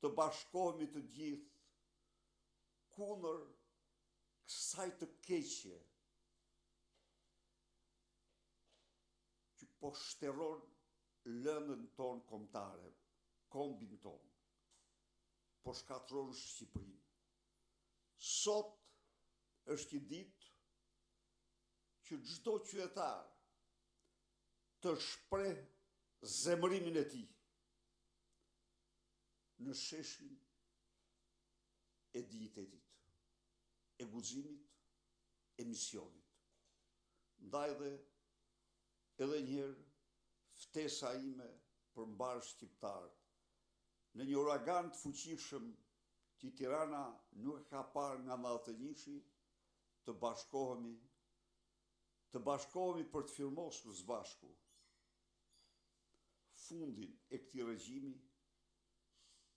të bashkohemi të gjithë kundër kësaj të keqe që po shteron lëndën tonë kombëtare, kombin tonë, po shkatron Shqipërinë. Sot është një ditë që çdo qytetar të shpreh zemërimin e tij në sheshin e dinjitetit, e guximit, e misionit. Ndaj dhe edhe njëherë ftesa ime për mbar shqiptarët. Në një uragan të fuqishëm që Tirana nuk e ka parë nga 91-shi, të bashkohemi për të firmosur së bashku fundin e këtij regjimi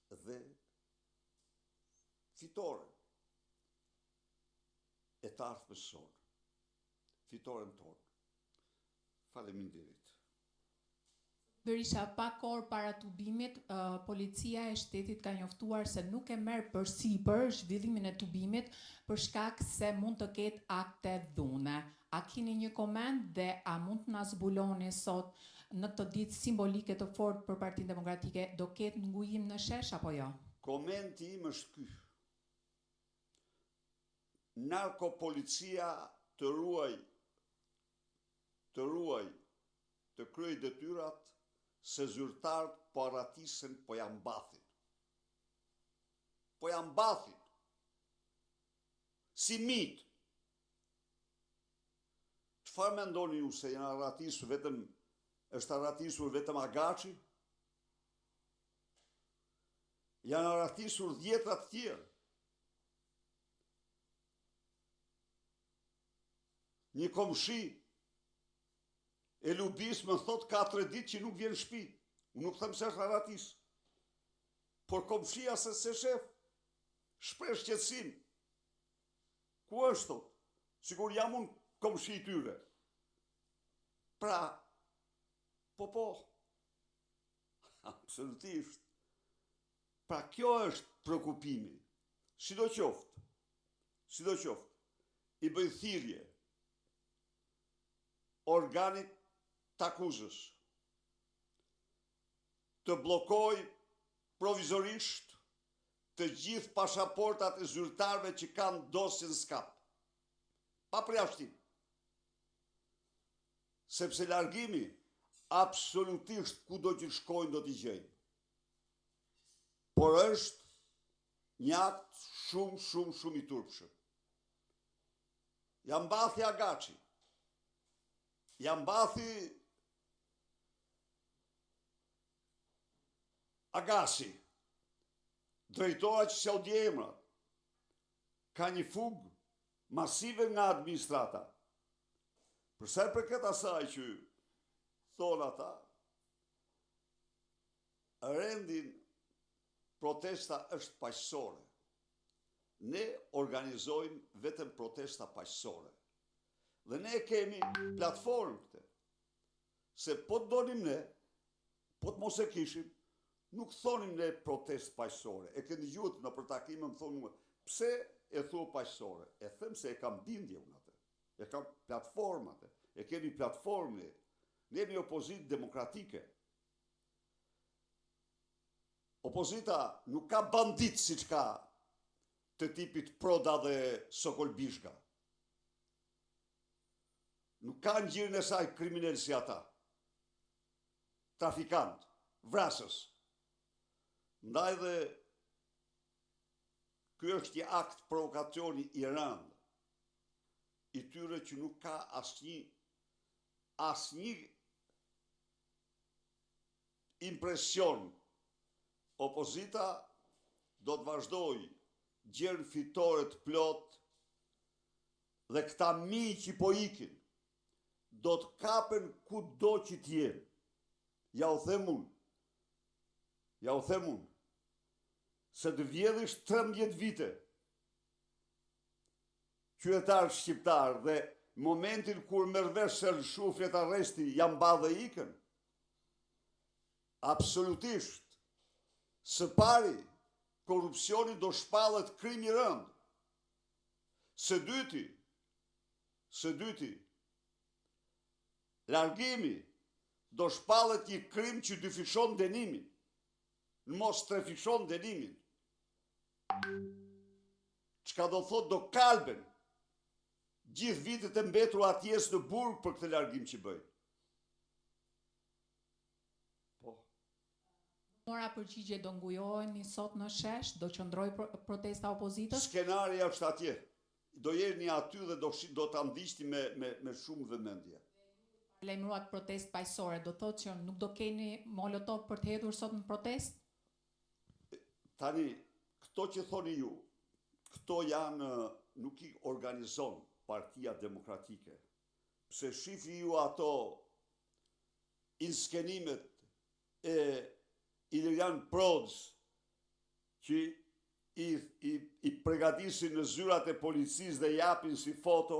dhe fitoren e të ardhmes sonë, fitoren tonë. Faleminderit. Berisha, pak orë para tubimit, policia e shtetit ka njoftuar se nuk e merr përsipër zhvillimin e tubimit për shkak se mund të ketë akte dhune. A keni një koment dhe a mund të na zbuloni sot në këtë ditë simbolike të fortë për Partinë Demokratike, do ketë ngujim në shesh apo jo? Komenti im është ky. Narkopolicia të kryej detyrat se zyrtarët po arratisen, po janë mbathin. Po janë mbathin. Si mit. Çfarë mendoni ju se janë arratisur është arratisur vetëm Agaçi? Janë arratisur 10 të tjerë. Një komshi e Lubis më thot 4 ditë që nuk vjen në shtëpi. Unë nuk them se është arratis. Por komshia se shef shpreh shqetësim. Ku është thot? Sigur jam unë komshi i tyre. Pra, po. Absolutisht. Pra kjo është prekupimi. Sidoqoftë, i bëj thirrje organit të akuzës të bllokoj provizorisht të gjithë pasaportat e zyrtarëve që kanë dosje në skap. Pa përjashtim. Sepse largimi absolutisht kudo që shkojnë do t'i gjejnë. Por është një akt shumë i turpshëm. Jam mbathi Agaçi. Jam mbathi Agasi. Drejtora që se audje emra. Ka një fugë masive nga administrata. Përsa e përket asaj që thonë ata, rendin protesta është paqësore. Ne organizojmë vetëm protesta paqësore. Dhe ne kemi platformë këte. Se po të donim ne, po të mos e kishim, nuk thonim ne protest paqësore. E kënë gjutë në përtakime më thonë, pse e thua paqësore? E them se e kam bindje unë atë. E kam platformë atë. E kemi platformë. Ne jemi opozitë demokratike. Opozita nuk ka bandit si që ka të tipit Proda dhe Sokol Bishka. Nuk ka në gjirën e saj kriminal si ata. Trafikant, vrasës. Ndaj dhe ky është një akt provokacioni i rëndë, i tyre që nuk ka asnjë impresion. Opozita do të vazhdoj gjerë fitore të plot dhe këta mi që po ikin do të kapen kudo që t'jenë. Ja u them unë, se të vjedhësh 13 vite qytetar shqiptar dhe momentin kur merr vesh se shuflet arresti janë ba dhe ikën. Absolutisht. Së pari, korrupsioni do shpallet krim i rënd. Së dyti, largimi do shpallet një krim që dyfishon dënimin, në mos trefishon dënimin. Çka do thot do kalben gjithë vitet e mbetur atjes në burg për këtë largim që bëj. Po. Mora përgjigje do ngujoheni sot në shesh, do qëndroj protesta opozitës? Skenaria është atje. Do jeni aty dhe do ta ndiqni me shumë vëmendje. Lajmëruat protestë paqësore, do thotë që nuk do keni molotov për të hedhur sot në protestë? Tani, këto që thoni ju, këto janë, nuk i organizon Partia Demokratike. Pse shifi ju ato inskenimet e Ilirian Prodz që i përgatisin në zyrat e policisë dhe japin si foto,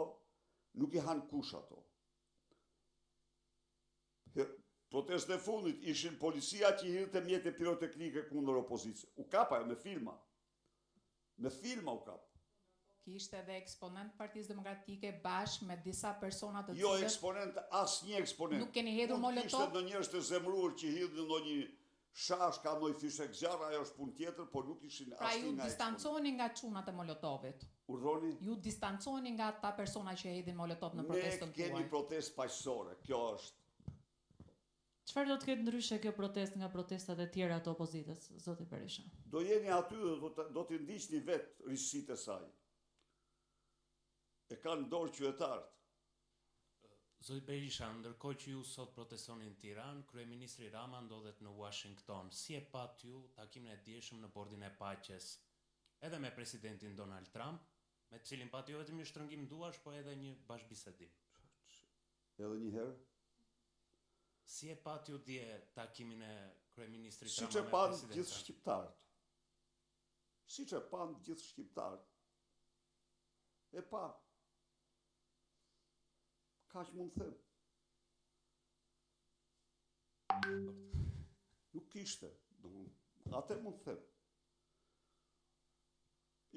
nuk i han kush ato. Protestën e fundit ishin policia që hirte mjete piroteknike kundër opozicës. U kapa me filma. Me filma u kapa. Kishte edhe eksponent Partisë Demokratike bashkë me disa persona të cilët... Jo eksponent, asnjë eksponent. Nuk keni hedhur molotov? Kishte në njerëz të zemruar që hidhin në një shash, ka ndonjë fishek zjarr, ajo është punë tjetër, por nuk ishin pra asnjë ju nga distancoheni nga çunat e molotovit. Urdhoni? Ju distancoheni nga ata persona që hedhin molotov në protestën Ne kemi tuaj. protestë paqësore, kjo është. Çfarë do të ketë ndryshe kjo protestë nga protestat e tjera të opozitës, zoti Berisha? Do jeni aty dhe do t'i ndiqni vetë risësitë e saj. E kanë dorë qytetarët. Zoti Berisha, ndërkohë që ju sot protestoni në Tiranë, kryeministri Rama ndodhet në Washington. Si e pat ju takimin e dieshëm në bordin e paqes, edhe me presidentin Donald Trump, me të cilin pati jo vetëm një shtrëngim duash, po edhe një bashkëbisedim? Edhe një herë. Si e pat ju dje takimin e kryeministrit Si Rama që me panë presidentin gjithë Trump? shqiptarët. Si që panë gjithë shqiptarët. E pa. Ka që mund them. Nuk ishte. Atë mund them.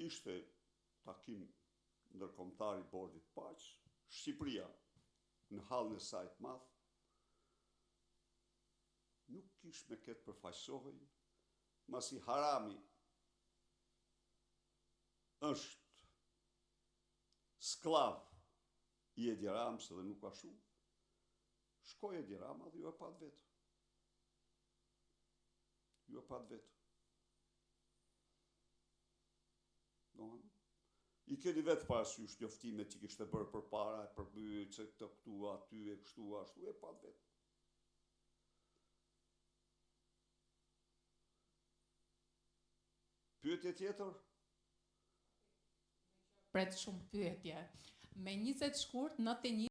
Ishte takim ndërkombëtar i bordit paqës, Shqipëria në hallën e saj të madh, nuk kish me këtë përfaqësohej, masi Harami është sklav i Edi Ramës dhe nuk ka shumë, shkoj Edi Rama dhe ju e pat vetë. Ju e pat vetë. I keni vetë parasysh njoftimet që kishte bërë përpara, e përbyet se këtë këtu, aty, e kështu, ashtu, e pat vetë. Pyetje tjetër? Pret shumë pyetje. Me 20 shkurt, 91